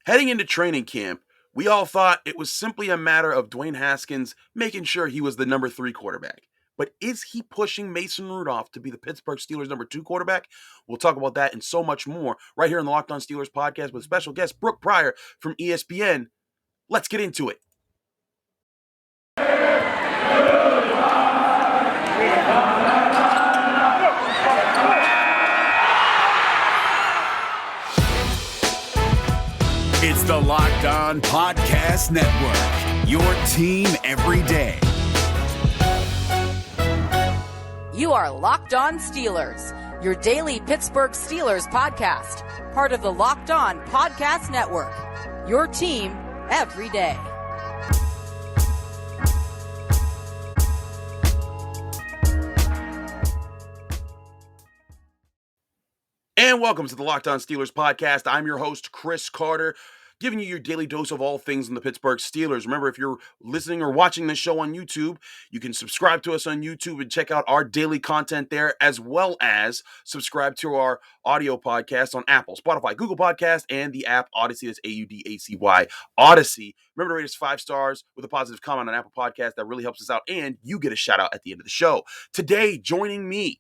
Heading into training camp, we all thought it was simply a matter of Dwayne Haskins making sure he was the number 3 quarterback. But is he pushing Mason Rudolph to be the Pittsburgh Steelers' number 2 quarterback? We'll talk about that and so much more right here on the Locked On Steelers podcast with special guest Brooke Pryor from ESPN. Let's get into it. It's the Locked On Podcast Network, your team every day. You are Locked On Steelers, your daily Pittsburgh Steelers podcast, part of the Locked On Podcast Network, your team every day. And welcome to the Locked On Steelers podcast. I'm your host, Chris Carter, giving you your daily dose of all things in the Pittsburgh Steelers. Remember, if you're listening or watching this show on YouTube, you can subscribe to us on YouTube and check out our daily content there, as well as subscribe to our audio podcast on Apple, Spotify, Google Podcast, and the app Odyssey. That's Audacy, Odyssey. Remember to rate us 5 stars with a positive comment on Apple Podcast. That really helps us out, and you get a shout out at the end of the show. Today, joining me,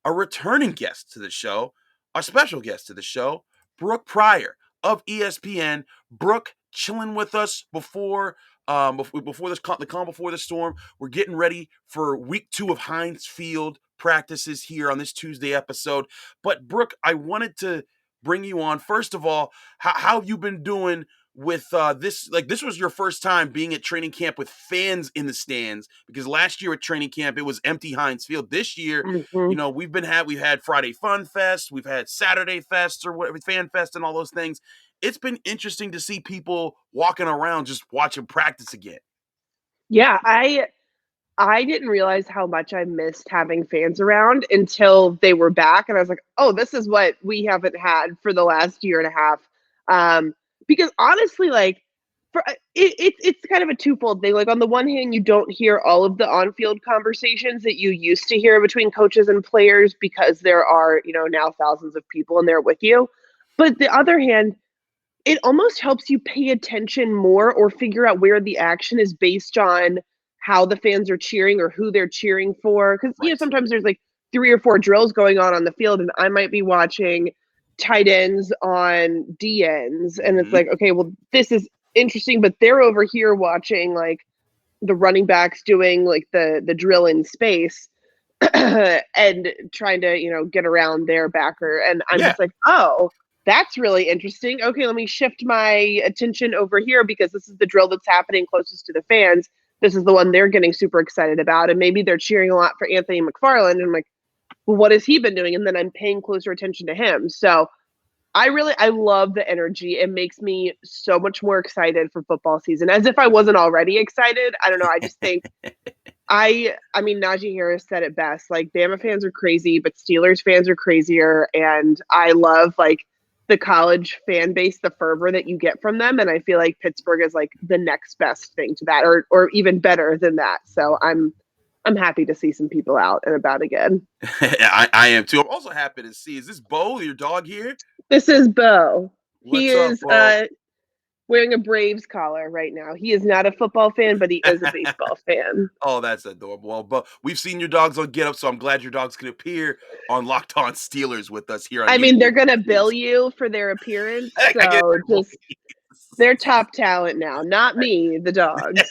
a returning guest to the show, our special guest to the show, Brooke Pryor of ESPN. Brooke chilling with us before the calm before the storm. We're getting ready for week 2 of Heinz Field practices here on this Tuesday episode. But Brooke, I wanted to bring you on. First of all, how have you been doing with this? Like, this was your first time being at training camp with fans in the stands, because last year at training camp it was empty Heinz Field. This year, we've had Friday Fun Fest, we've had Saturday Fest or whatever, Fan Fest, and all those things. It's been interesting to see people walking around just watching practice again. Yeah, I didn't realize how much I missed having fans around until they were back, and I was like, oh, this is what we haven't had for the last year and a half. Because honestly, like, it's kind of a twofold thing. Like, on the one hand, you don't hear all of the on-field conversations that you used to hear between coaches and players because there are, now thousands of people in there with you. But the other hand, it almost helps you pay attention more or figure out where the action is based on how the fans are cheering or who they're cheering for. Because, sometimes there's like 3 or 4 drills going on the field, and I might be watching tight ends on D ends, and it's like, okay, well, this is interesting, but they're over here watching like the running backs doing like the drill in space and trying to get around their backer, and I'm just like, oh, that's really interesting. Okay, let me shift my attention over here because this is the drill that's happening closest to the fans. This is the one they're getting super excited about, and maybe they're cheering a lot for Anthony McFarland, and I'm like, well, what has he been doing? And then I'm paying closer attention to him. So I love the energy. It makes me so much more excited for football season, as if I wasn't already excited. I don't know. I just think I mean, Najee Harris said it best. Like, Bama fans are crazy, but Steelers fans are crazier. And I love like the college fan base, the fervor that you get from them. And I feel like Pittsburgh is like the next best thing to that, or even better than that. So I'm happy to see some people out and about again. I am too. I'm also happy to see. Is this Bo, your dog, here? This is Bo. He is Bo? Wearing a Braves collar right now. He is not a football fan, but he is a baseball fan. Oh, that's adorable. Well, Bo, we've seen your dogs on Get Up, so I'm glad your dogs can appear on Locked On Steelers with us here on YouTube. They're going to bill you for their appearance, so they're top talent now. Not me, the dogs.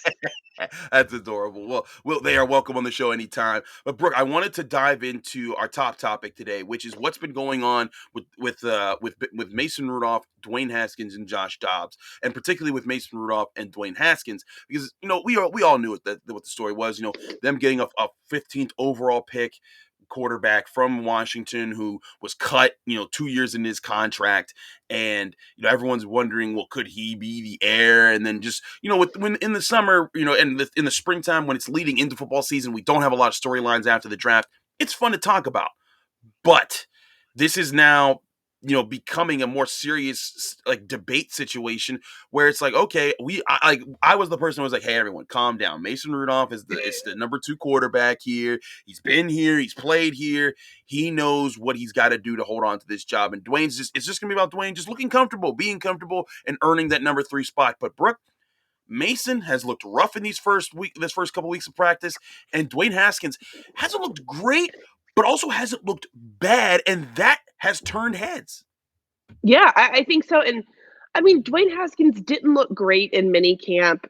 That's adorable. Well, they are welcome on the show anytime. But Brooke, I wanted to dive into our top topic today, which is what's been going on with Mason Rudolph, Dwayne Haskins, and Josh Dobbs, and particularly with Mason Rudolph and Dwayne Haskins, because we all knew what the story was. Them getting a 15th overall pick quarterback from Washington who was cut, 2 years in his contract, and everyone's wondering, well, could he be the heir? And then just when in the summer, and in the springtime when it's leading into football season, we don't have a lot of storylines after the draft. It's fun to talk about, but this is now becoming a more serious like debate situation where it's like, okay, I was the person who was like, hey, everyone, calm down. Mason Rudolph is the number 2 quarterback here. He's been here, he's played here. He knows what he's got to do to hold on to this job. And it's just gonna be about Dwayne just looking comfortable, being comfortable, and earning that number 3 spot. But Brooke, Mason has looked rough in this first couple weeks of practice, and Dwayne Haskins hasn't looked great, but also hasn't looked bad, and that has turned heads. Yeah, I think so. And I mean, Dwayne Haskins didn't look great in minicamp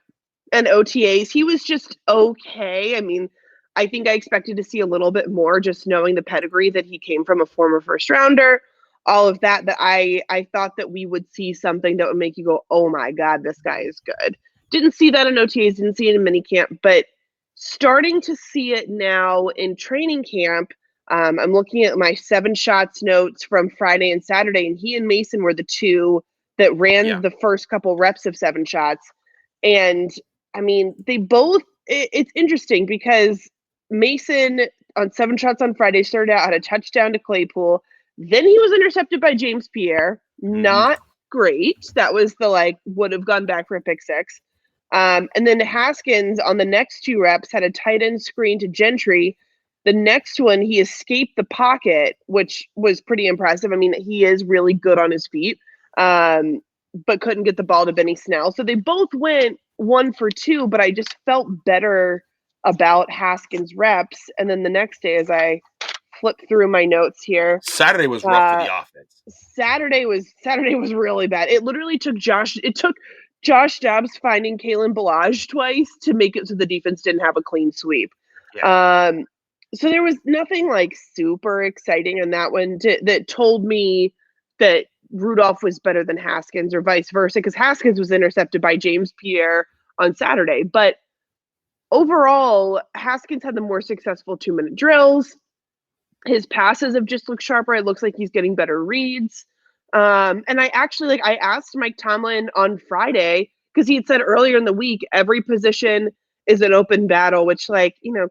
and OTAs. He was just okay. I mean, I think I expected to see a little bit more, just knowing the pedigree that he came from, a former first rounder, all of that, that I thought that we would see something that would make you go, oh my God, this guy is good. Didn't see that in OTAs, didn't see it in minicamp, but starting to see it now in training camp. I'm looking at my 7 shots notes from Friday and Saturday, and he and Mason were the 2 that ran the first couple reps of 7 shots. And I mean, they both, it's interesting because Mason on 7 shots on Friday started out, had a touchdown to Claypool. Then he was intercepted by James Pierre. Not great. That was would have gone back for a pick 6. And then Haskins on the next 2 reps had a tight end screen to Gentry. The next one, he escaped the pocket, which was pretty impressive. I mean, he is really good on his feet, but couldn't get the ball to Benny Snell. So they both went 1 for 2, but I just felt better about Haskins' reps. And then the next day, as I flip through my notes here, Saturday was rough for the offense. Saturday was really bad. It literally took Josh Dobbs finding Kalen Ballage twice to make it so the defense didn't have a clean sweep. Yeah. So there was nothing super exciting in that one that told me that Rudolph was better than Haskins or vice versa, because Haskins was intercepted by James Pierre on Saturday. But overall, Haskins had the more successful 2-minute drills. His passes have just looked sharper. It looks like he's getting better reads. And I actually, I asked Mike Tomlin on Friday, because he had said earlier in the week, every position is an open battle, which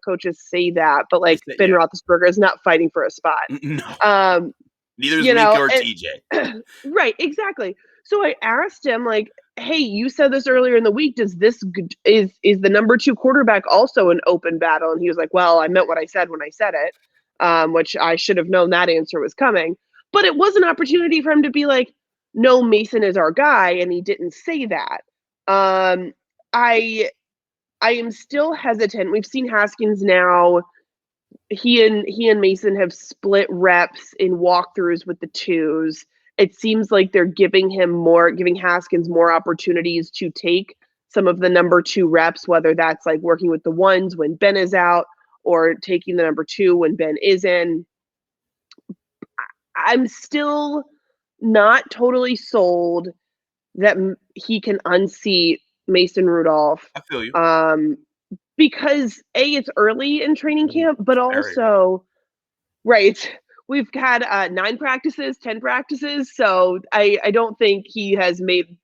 coaches say that, but Ben Roethlisberger is not fighting for a spot. No. Neither is Minka or TJ. Right, exactly. So I asked him, hey, you said this earlier in the week. Is the number 2 quarterback also an open battle? And he was like, well, I meant what I said when I said it, which I should have known that answer was coming. But it was an opportunity for him to be like, no, Mason is our guy, and he didn't say that. I am still hesitant. We've seen Haskins now. He and Mason have split reps in walkthroughs with the 2s. It seems like they're giving Haskins more opportunities to take some of the number 2 reps, whether that's working with the 1s when Ben is out or taking the number 2 when Ben is in. I'm still not totally sold that he can unseat Mason Rudolph. I feel you. Because it's early in training camp, but also, right, we've had 9 practices, 10 practices, so I don't think he has made,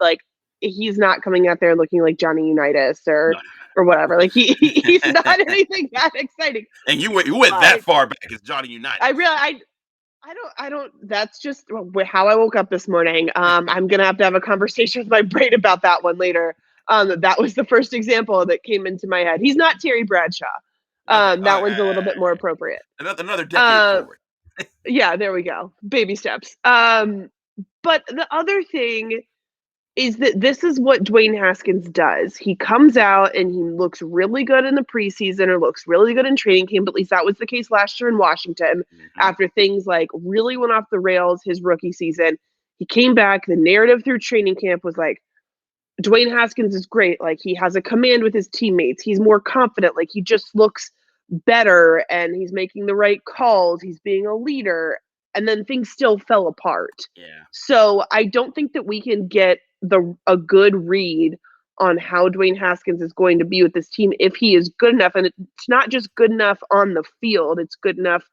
he's not coming out there looking like Johnny Unitas or whatever. He's not anything that exciting. And you went that far back as Johnny Unitas. I don't, that's just how I woke up this morning. I'm going to have a conversation with my brain about that one later. That was the first example that came into my head. He's not Terry Bradshaw. That one's a little bit more appropriate. Another decade forward. Yeah, there we go. Baby steps. But the other thing is that this is what Dwayne Haskins does. He comes out and he looks really good in the preseason or looks really good in training camp. At least that was the case last year in Washington. After things really went off the rails his rookie season. He came back. The narrative through training camp was Dwayne Haskins is great. He has a command with his teammates. He's more confident. He just looks better and he's making the right calls. He's being a leader. And then things still fell apart. Yeah. So I don't think that we can get a good read on how Dwayne Haskins is going to be with this team if he is good enough. And it's not just good enough on the field. It's good enough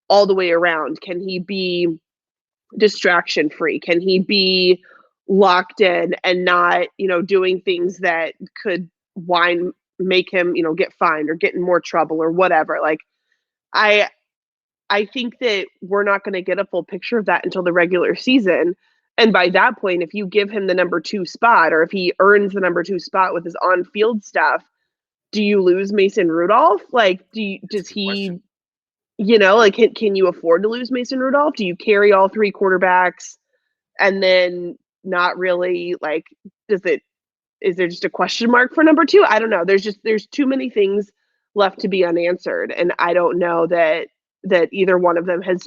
all the way around. Can he be distraction free? Can he be locked in and not, doing things that could make him, get fined or get in more trouble or whatever? I think that we're not going to get a full picture of that until the regular season. And by that point, if you give him the number 2 spot, or if he earns the number 2 spot with his on-field stuff, do you lose Mason Rudolph? Like, does he, like, can you afford to lose Mason Rudolph? Do you carry all 3 quarterbacks and then not really, like, is there just a question mark for number 2? I don't know. There's too many things left to be unanswered, and I don't know that either one of them has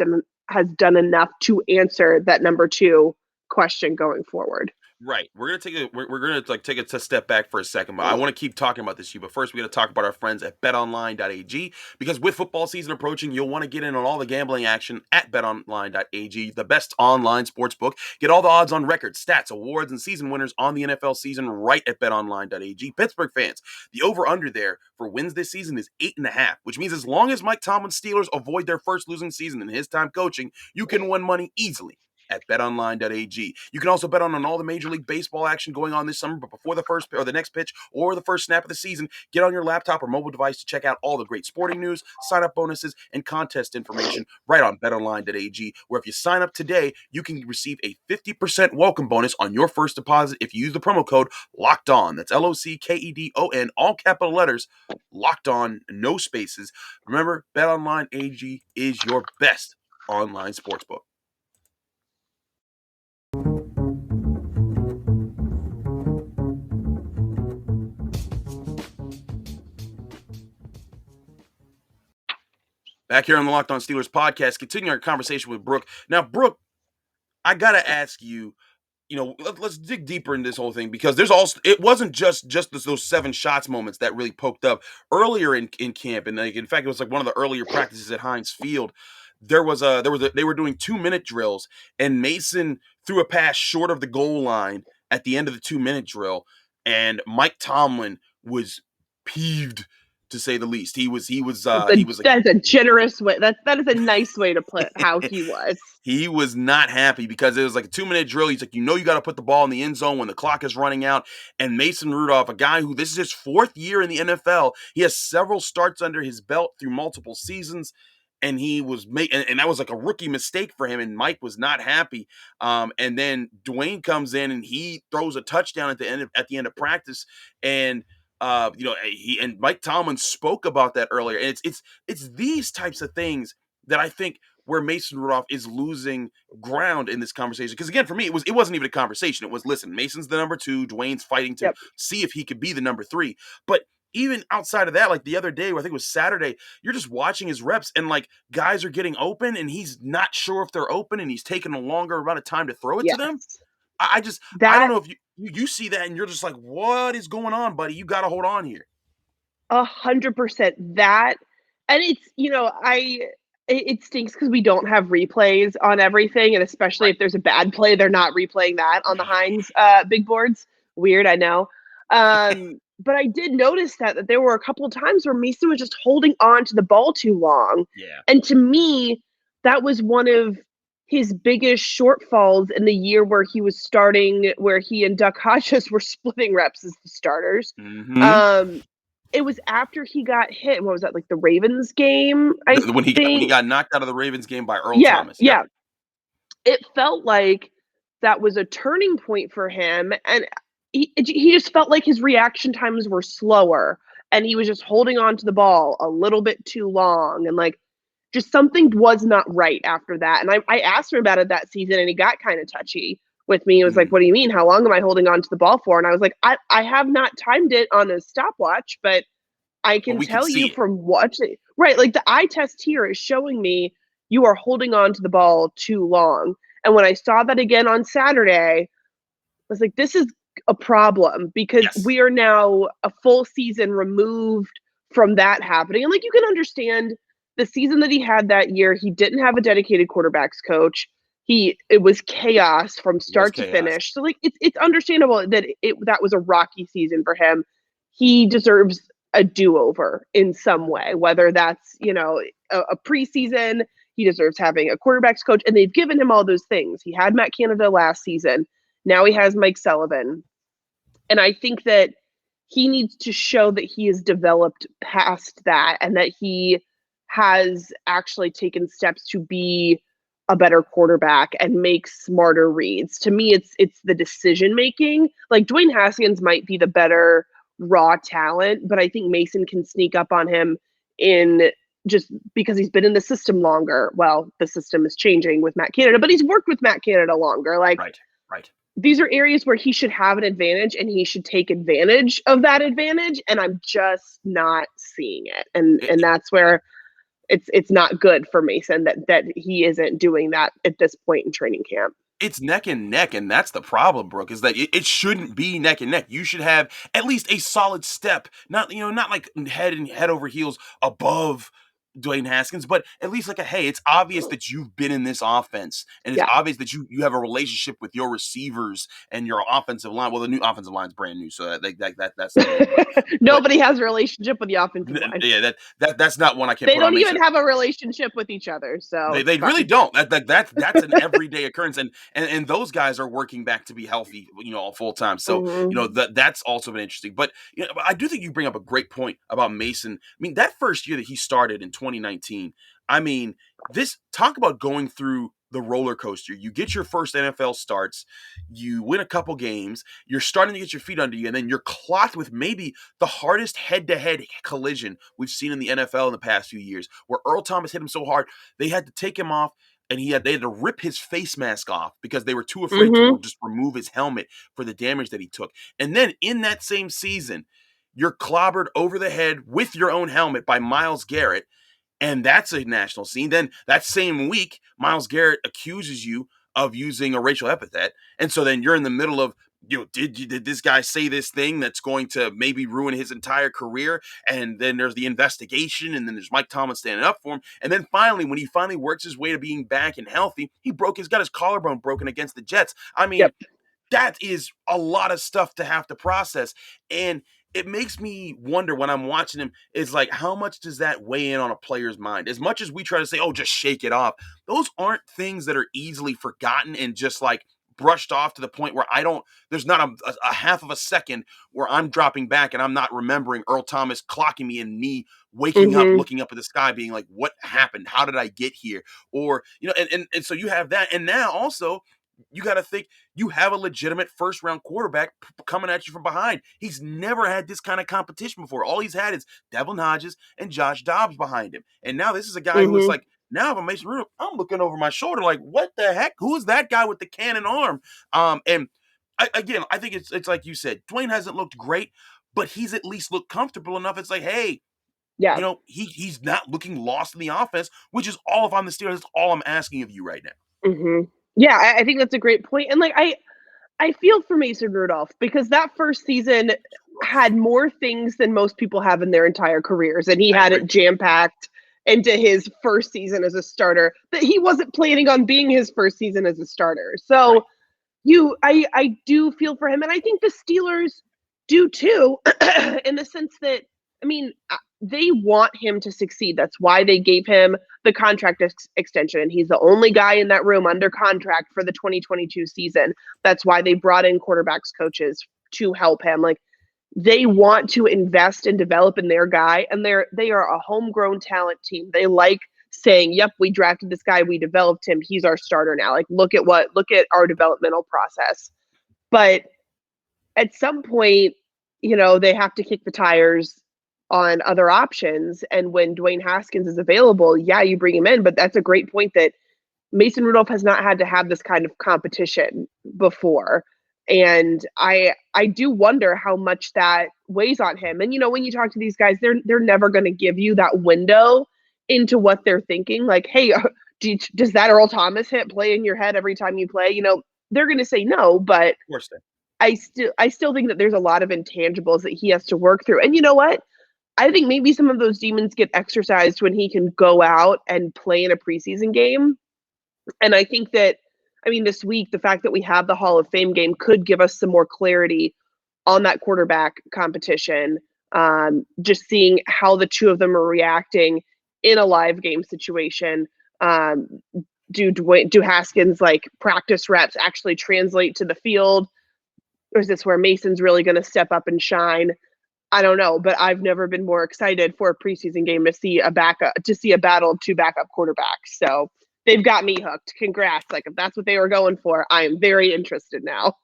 done enough to answer that number 2 question going forward. Right. We're gonna take a step back for a second, but I want to keep talking about this, but first we got to talk about our friends at betonline.ag, because with football season approaching, you'll want to get in on all the gambling action at betonline.ag, the best online sports book. Get all the odds on records, stats, awards, and season winners on the NFL season right at betonline.ag. Pittsburgh fans, the over-under there for wins this season is 8.5, which means as long as Mike Tomlin's Steelers avoid their first losing season in his time coaching, you can win money easily at betonline.ag. You can also bet on all the Major League Baseball action going on this summer, but before the first or the next pitch or the first snap of the season, get on your laptop or mobile device to check out all the great sporting news, sign-up bonuses, and contest information right on betonline.ag, where if you sign up today, you can receive a 50% welcome bonus on your first deposit if you use the promo code LOCKEDON. That's LOCKEDON, all capital letters, locked on, no spaces. Remember, betonline.ag is your best online sportsbook. Back here on the Locked On Steelers podcast, continuing our conversation with Brooke. Now, Brooke, I gotta ask you, let's dig deeper in this whole thing, because it wasn't just those 7 shots moments that really poked up earlier in camp, and in fact, it was like one of the earlier practices at Heinz Field. They were doing 2-minute drills, and Mason threw a pass short of the goal line at the end of the 2-minute drill, and Mike Tomlin was peeved, to say the least. He was That's a generous way. That is a nice way to put how he was. He was not happy because it was like a 2-minute drill. He's like, you got to put the ball in the end zone when the clock is running out. And Mason Rudolph, a guy who this is his 4th year in the NFL, he has several starts under his belt through multiple seasons, and he was and that was like a rookie mistake for him. And Mike was not happy. And then Dwayne comes in and he throws a touchdown at the end of practice, and he and Mike Tomlin spoke about that earlier. And it's these types of things that I think where Mason Rudolph is losing ground in this conversation. Because again, for me, it wasn't even a conversation. It was, listen, Mason's the number 2, Dwayne's fighting to see if he could be the number 3. But even outside of that, like the other day, I think it was Saturday, you're just watching his reps, and like guys are getting open and he's not sure if they're open, and he's taking a longer amount of time to throw it to them. I don't know if you see that and you're just like, what is going on, buddy? You got to hold on here. 100%. That, and it's, it stinks because we don't have replays on everything, and especially if there's a bad play, they're not replaying that on the Heinz big boards. Weird, I know. But I did notice that there were a couple of times where Mason was just holding on to the ball too long. Yeah. And to me, that was one of his biggest shortfalls in the year where he was starting, where he and Duck Hodges were splitting reps as the starters. Mm-hmm. It was after he got hit. What was that, like the Ravens game? When he got knocked out of the Ravens game by Earl Thomas. Yeah. It felt like that was a turning point for him. And he just felt like his reaction times were slower, and he was just holding on to the ball a little bit too long. And like, just something was not right after that. And I asked him about it that season, and he got kind of touchy with me. He was like, what do you mean? How long am I holding on to the ball for? And I was like, I have not timed it on a stopwatch, but I can tell you from watching. Right. Like the eye test here is showing me you are holding on to the ball too long. And when I saw that again on Saturday, I was like, this is a problem, because we are now a full season removed from that happening. And like, you can understand the season that he had that year, he didn't have a dedicated quarterbacks coach. It was chaos from start to finish. So like, it's understandable that that was a rocky season for him. He deserves a do-over in some way, whether that's, a preseason, he deserves having a quarterbacks coach, and they've given him all those things. He had Matt Canada last season. Now he has Mike Sullivan. And I think that he needs to show that he has developed past that, and that he has actually taken steps to be a better quarterback and make smarter reads. To me, it's the decision making. Like Dwayne Haskins might be the better raw talent, but I think Mason can sneak up on him in just because he's been in the system longer. Well, the system is changing with Matt Canada, but he's worked with Matt Canada longer. Like, right. These are areas where he should have an advantage and he should take advantage of that advantage. And I'm just not seeing it. And that's where it's not good for Mason that he isn't doing that at this point in training camp. It's neck and neck, and that's the problem, Brooke, is that it shouldn't be neck and neck. You should have at least a solid step, not like head over heels above Dwayne Haskins, but at least like hey, it's obvious that you've been in this offense, and it's obvious that you have a relationship with your receivers and your offensive line. Well, the new offensive line is brand new, so that's nobody has a relationship with the offensive line. Yeah, that's not one I can. They don't even have a relationship with each other, so they really don't. That's an everyday occurrence, and those guys are working back to be healthy, full time. So that's also been interesting. But I do think you bring up a great point about Mason. I mean, that first year that he started in 2019. I mean, talk about going through the roller coaster. You get your first NFL starts, you win a couple games, you're starting to get your feet under you, and then you're clocked with maybe the hardest head-to-head collision we've seen in the NFL in the past few years, where Earl Thomas hit him so hard they had to take him off, and they had to rip his face mask off because they were too afraid to just remove his helmet for the damage that he took. And then in that same season, you're clobbered over the head with your own helmet by Myles Garrett, and that's a national scene. Then that same week, Myles Garrett accuses you of using a racial epithet. And so then you're in the middle of, did this guy say this thing that's going to maybe ruin his entire career? And then there's the investigation, and then there's Mike Tomlin standing up for him. And then finally, when he finally works his way to being back and healthy, he's got his collarbone broken against the Jets. I mean, that is a lot of stuff to have to process. And it makes me wonder when I'm watching him, is like, how much does that weigh in on a player's mind? As much as we try to say, oh, just shake it off, those aren't things that are easily forgotten and just like brushed off to the point where there's not a half of a second where I'm dropping back and I'm not remembering Earl Thomas clocking me and me waking up, looking up at the sky, being like, what happened? How did I get here? Or, and so you have that. And now also, you got to think you have a legitimate first-round quarterback coming at you from behind. He's never had this kind of competition before. All he's had is Devlin Hodges and Josh Dobbs behind him. And now this is a guy who is like, now if I'm Mason Rudolph, I'm looking over my shoulder like, what the heck? Who is that guy with the cannon arm? And I think it's like you said, Dwayne hasn't looked great, but he's at least looked comfortable enough. It's like, hey, he's not looking lost in the offense, which is all, if I'm the Steelers, that's all I'm asking of you right now. Yeah, I think that's a great point. And like I feel for Mason Rudolph because that first season had more things than most people have in their entire careers. And he had it jam-packed into his first season as a starter that he wasn't planning on being his first season as a starter. So I do feel for him. And I think the Steelers do too, in the sense that, I mean, they want him to succeed. That's why they gave him the contract extension. He's the only guy in that room under contract for the 2022 season. That's why they brought in quarterbacks coaches to help him. Like, they want to invest and develop in their guy, and they are a homegrown talent team. They like saying, yep, we drafted this guy, we developed him, he's our starter now. Like, look at our developmental process. But at some point, they have to kick the tires on other options. And when Dwayne Haskins is available, you bring him in. But that's a great point that Mason Rudolph has not had to have this kind of competition before. And I do wonder how much that weighs on him. And, when you talk to these guys, they're never going to give you that window into what they're thinking. Like, hey, does that Earl Thomas hit play in your head every time you play? They're going to say no, but of course I still think that there's a lot of intangibles that he has to work through. And you know what? I think maybe some of those demons get exercised when he can go out and play in a preseason game. And I think that, this week, the fact that we have the Hall of Fame game could give us some more clarity on that quarterback competition. Just seeing how the two of them are reacting in a live game situation. Do Haskins' practice reps actually translate to the field? Or is this where Mason's really going to step up and shine? I don't know, but I've never been more excited for a preseason game to see a battle of two backup quarterbacks. So they've got me hooked. Congrats. Like, if that's what they were going for, I am very interested now.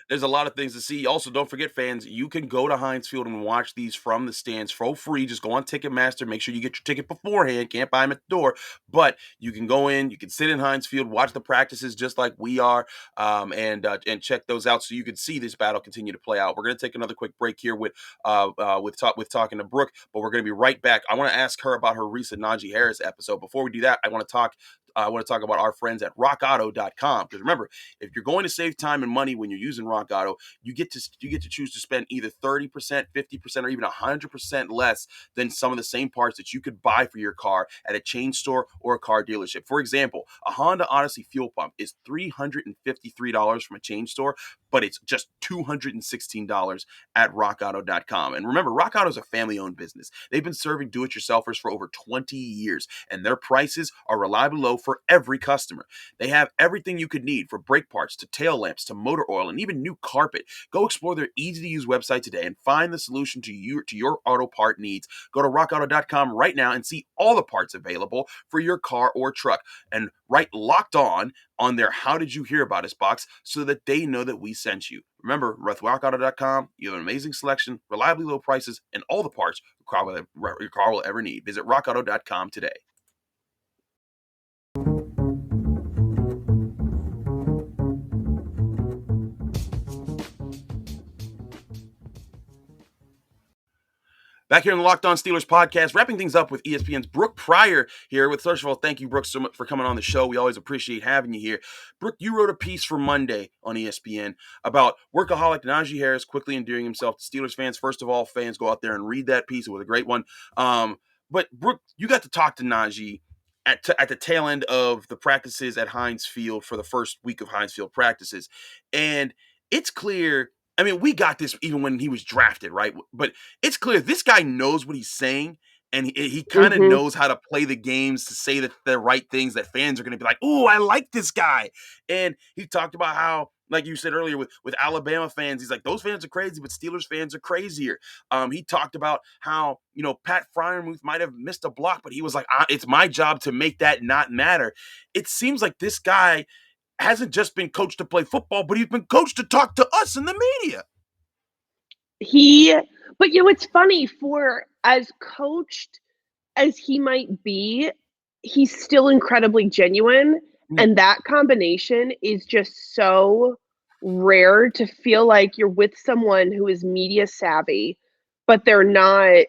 There's a lot of things to see. Also, don't forget, fans, you can go to Heinz Field and watch these from the stands for free. Just go on Ticketmaster. Make sure you get your ticket beforehand. Can't buy them at the door. But you can go in. You can sit in Heinz Field, watch the practices just like we are, and check those out so you can see this battle continue to play out. We're going to take another quick break here with talking to Brooke, but we're going to be right back. I want to ask her about her recent Najee Harris episode. Before we do that, I want to talk about our friends at rockauto.com. Because remember, if you're going to save time and money when you're using Rock Auto, you get to choose to spend either 30%, 50%, or even 100% less than some of the same parts that you could buy for your car at a chain store or a car dealership. For example, a Honda Odyssey fuel pump is $353 from a chain store, but it's just $216 at rockauto.com. And remember, Rock Auto is a family-owned business. They've been serving do-it-yourselfers for over 20 years, and their prices are reliably low for every customer. They have everything you could need, for brake parts to tail lamps to motor oil and even new carpet. Go explore their easy-to-use website today and find the solution to your auto part needs. Go to rockauto.com right now and see all the parts available for your car or truck. And write Locked On their How Did You Hear About Us box so that they know that we sent you. Remember, with rockauto.com, you have an amazing selection, reliably low prices, and all the parts your car will ever need. Visit rockauto.com today. Back here in the Locked On Steelers podcast, wrapping things up with ESPN's Brooke Pryor here. First of all, thank you, Brooke, so much for coming on the show. We always appreciate having you here. Brooke, you wrote a piece for Monday on ESPN about workaholic Najee Harris quickly endearing himself to Steelers fans. First of all, fans, go out there and read that piece. It was a great one. But Brooke, you got to talk to Najee at the tail end of the practices at Heinz Field for the first week of Heinz Field practices. And it's clear, I mean, we got this even when he was drafted, right? But it's clear this guy knows what he's saying, and he kind of knows how to play the games to say the right things that fans are going to be like, "Oh, I like this guy." And he talked about how, like you said earlier, with Alabama fans, he's like, those fans are crazy, but Steelers fans are crazier. He talked about how, Pat Freiermuth might have missed a block, but he was like, it's my job to make that not matter. It seems like this guy hasn't just been coached to play football, but he's been coached to talk to us in the media. But it's funny, for as coached as he might be, he's still incredibly genuine. And that combination is just so rare, to feel like you're with someone who is media savvy, but they're not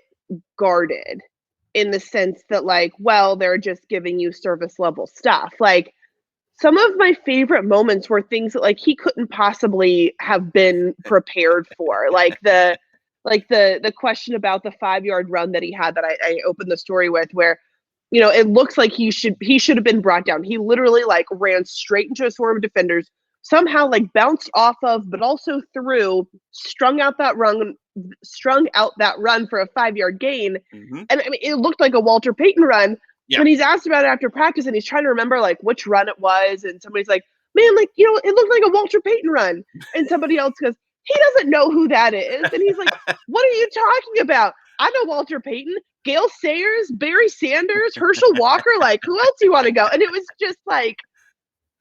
guarded in the sense that, like, well, they're just giving you service level stuff. Like, some of my favorite moments were things that, like, he couldn't possibly have been prepared for. Like the question about the 5-yard run that he had that I opened the story with, where, it looks like he should have been brought down. He literally, like, ran straight into a swarm of defenders, somehow, like, bounced off of, but also through, strung out that run for a 5-yard gain. And I mean, it looked like a Walter Payton run. Yeah. When he's asked about it after practice, and he's trying to remember, like, which run it was, and somebody's like, man, like, it looked like a Walter Payton run. And somebody else goes, he doesn't know who that is. And he's like, what are you talking about? I know Walter Payton, Gale Sayers, Barry Sanders, Herschel Walker. Like, who else do you want to go? And it was just like,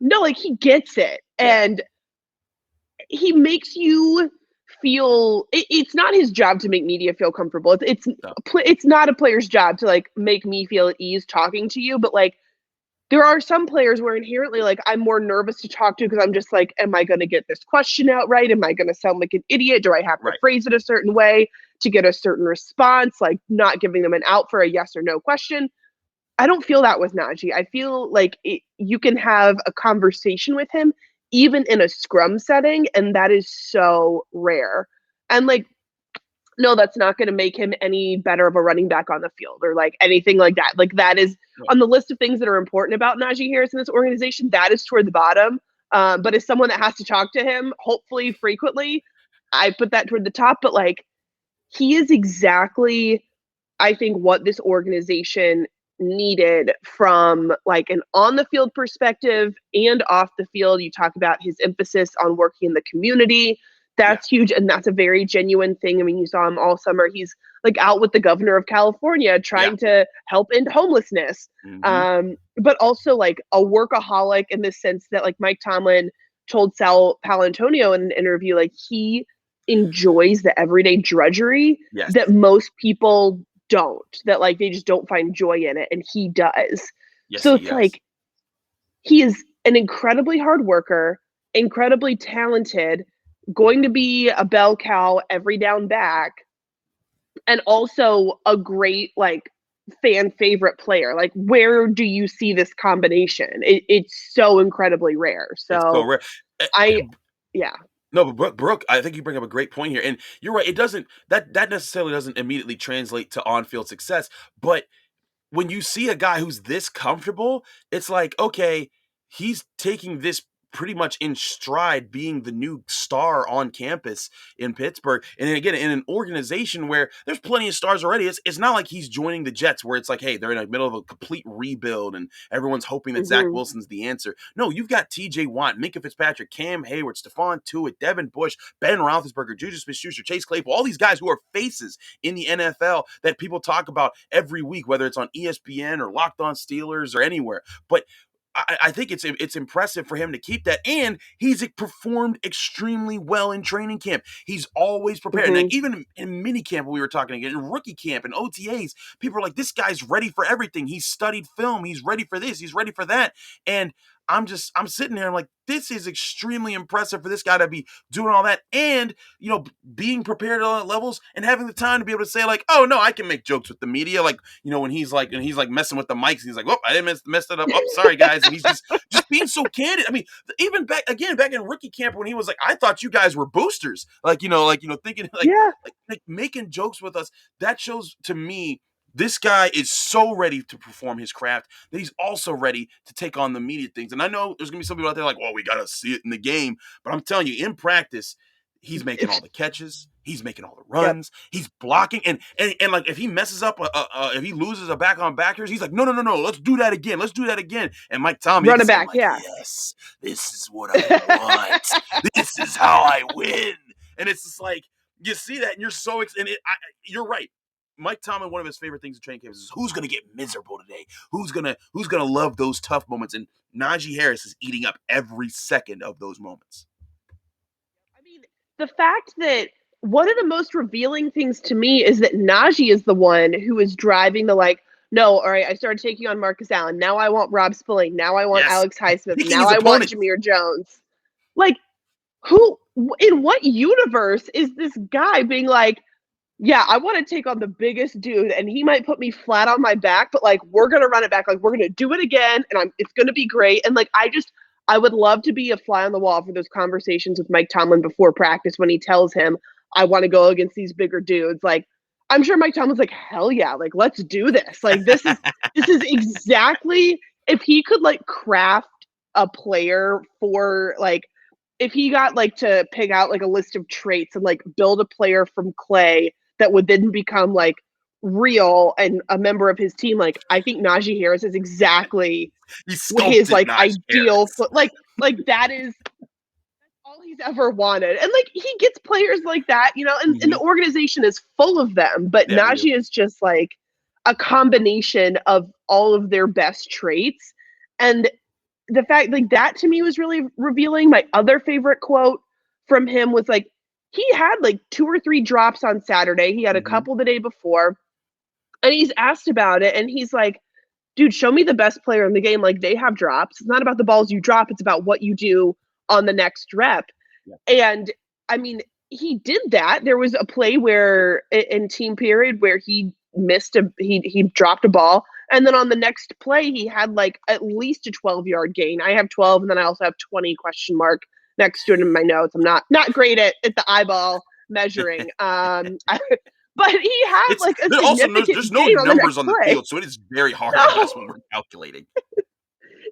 no, like, he gets it. And he makes you feel, it's not his job to make media feel comfortable. It's not a player's job to, like, make me feel at ease talking to you. But, like, there are some players where inherently, like, I'm more nervous to talk to, because I'm just like, am I going to get this question out right? Am I going to sound like an idiot? Do I have to phrase it a certain way to get a certain response? Like, not giving them an out for a yes or no question. I don't feel that with Najee. I feel like you can have a conversation with him even in a scrum setting, and that is so rare. And, like, no, that's not going to make him any better of a running back on the field or, like, anything like that. Like, that is on the list of things that are important about Najee Harris in this organization. That is toward the bottom. But as someone that has to talk to him, hopefully frequently, I put that toward the top. But, like, he is exactly, I think, what this organization needed from, like, an on the field perspective and off the field. You talk about his emphasis on working in the community, That's huge, and that's a very genuine thing. I mean, you saw him all summer. He's like out with the governor of California trying to help end homelessness. But also like a workaholic in the sense that like Mike Tomlin told Sal Palantonio in an interview, like he enjoys the everyday drudgery that most people don't, that like they just don't find joy in it, and he does. So it's like he is an incredibly hard worker, incredibly talented, going to be a bell cow every down back, and also a great like fan favorite player. Like, where do you see this combination? It's so incredibly rare. So it's so rare. Yeah. No, but Brooke, I think you bring up a great point here, and you're right. It doesn't that necessarily doesn't immediately translate to on-field success, but when you see a guy who's this comfortable, it's like, okay, he's taking this pretty much in stride, being the new star on campus in Pittsburgh. And then again, in an organization where there's plenty of stars already, it's not like he's joining the Jets where it's like, hey, they're in the middle of a complete rebuild and everyone's hoping that Zach Wilson's the answer. No, you've got TJ Watt, Minka Fitzpatrick, Cam Hayward, Stephon Tuitt, Devin Bush, Ben Roethlisberger, Juju Smith-Schuster, Chase Claypool, all these guys who are faces in the NFL that people talk about every week, whether it's on ESPN or Locked On Steelers or anywhere. But I think it's impressive for him to keep that, and he's performed extremely well in training camp. He's always prepared. Like, even in mini camp, when we were talking again, in rookie camp and OTAs, people are like, this guy's ready for everything. He's studied film. He's ready for this. He's ready for that. And I'm sitting there, I'm like, this is extremely impressive for this guy to be doing all that and, you know, being prepared at all levels and having the time to be able to say like, oh no, I can make jokes with the media. Like, you know, when he's like messing with the mics, he's like, oh, I didn't mess it up. Oh, sorry guys. And he's just being so candid. I mean, even back in rookie camp when he was like, I thought you guys were boosters. Thinking like making jokes with us. That shows to me this guy is so ready to perform his craft that he's also ready to take on the media things. And I know there's going to be some people out there like, well, we got to see it in the game. But I'm telling you, in practice, he's making all the catches. He's making all the runs. He's blocking. And like, if he messes up, if he loses a back on backers, he's like, no. Let's do that again. And Mike Tomlin, run it back. Like, yes, this is what I want. This is how I win. And it's just like, you see that and you're so excited. You're right. Mike Tomlin, one of his favorite things in training camp is who's going to get miserable today? Who's gonna love those tough moments? And Najee Harris is eating up every second of those moments. I mean, the fact that one of the most revealing things to me is that Najee is the one who is driving the like, no, all right, I started taking on Marcus Allen. Now I want Rob Spilling. Now I want Alex Highsmith. Now I want Jameer Jones. Like, who, in what universe is this guy being like, yeah, I want to take on the biggest dude, and he might put me flat on my back, but like, we're going to run it back. Like, we're going to do it again, and it's going to be great. And like, I would love to be a fly on the wall for those conversations with Mike Tomlin before practice when he tells him, I want to go against these bigger dudes. Like, I'm sure Mike Tomlin's like, hell yeah, like, let's do this. Like, this is exactly, if he could like craft a player for like, if he got like to pick out like a list of traits and like build a player from clay that would then become like real and a member of his team, like I think Najee Harris is exactly his like ideal like that is all he's ever wanted. And like he gets players like that, you know, and the organization is full of them, but Najee is just like a combination of all of their best traits. And the fact like that to me was really revealing. My other favorite quote from him was like, he had like 2 or 3 drops on Saturday. He had a couple the day before, and he's asked about it. And he's like, dude, show me the best player in the game. Like, they have drops. It's not about the balls you drop. It's about what you do on the next rep. And I mean, he did that. There was a play where in team period where he he dropped a ball. And then on the next play, he had like at least a 12-yard gain. I have 12, and then I also have 20 ? Next to it in my notes. I'm not great at the eyeball measuring. But he had like a significant there's no numbers on the field, so it is very hard for us when we're calculating.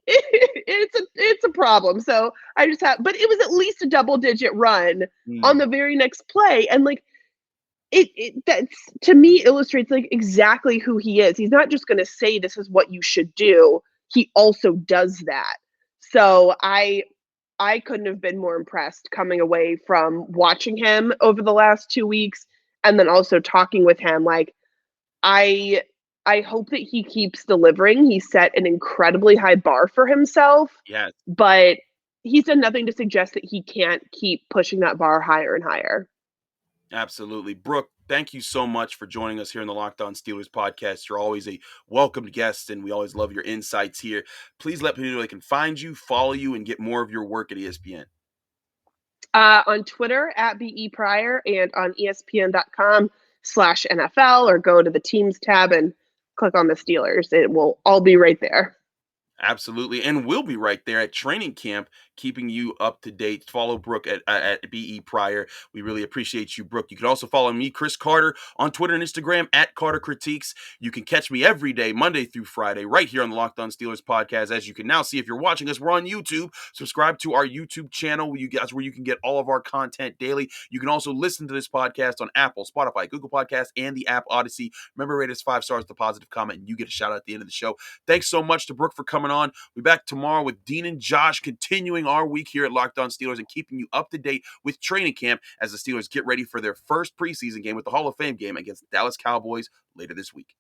It's a problem. So I just have, but it was at least a double-digit run on the very next play, and like that's to me illustrates like exactly who he is. He's not just going to say this is what you should do. He also does that. So I couldn't have been more impressed coming away from watching him over the last 2 weeks and then also talking with him. Like, I I hope that he keeps delivering. He set an incredibly high bar for himself, Yes. but he's done nothing to suggest that he can't keep pushing that bar higher and higher. Absolutely. Brooke, thank you so much for joining us here in the Locked On Steelers podcast. You're always a welcomed guest, and we always love your insights here. Please let people know they can find you, follow you, and get more of your work at ESPN. On Twitter at BE Pryor and on ESPN.com/NFL, or go to the teams tab and click on the Steelers. It will all be right there. Absolutely. And we'll be right there at training camp, keeping you up to date. Follow Brooke at BE Pryor. We really appreciate you, Brooke. You can also follow me, Chris Carter, on Twitter and Instagram at Carter Critiques. You can catch me every day, Monday through Friday, right here on the Locked On Steelers podcast. As you can now see, if you're watching us, we're on YouTube. Subscribe to our YouTube channel where you can get all of our content daily. You can also listen to this podcast on Apple, Spotify, Google Podcasts, and the app Odyssey. Remember, rate us 5 stars, the positive comment, and you get a shout out at the end of the show. Thanks so much to Brooke for coming on. We'll be back tomorrow with Dean and Josh, continuing our week here at Locked On Steelers and keeping you up to date with training camp as the Steelers get ready for their first preseason game with the Hall of Fame game against the Dallas Cowboys later this week.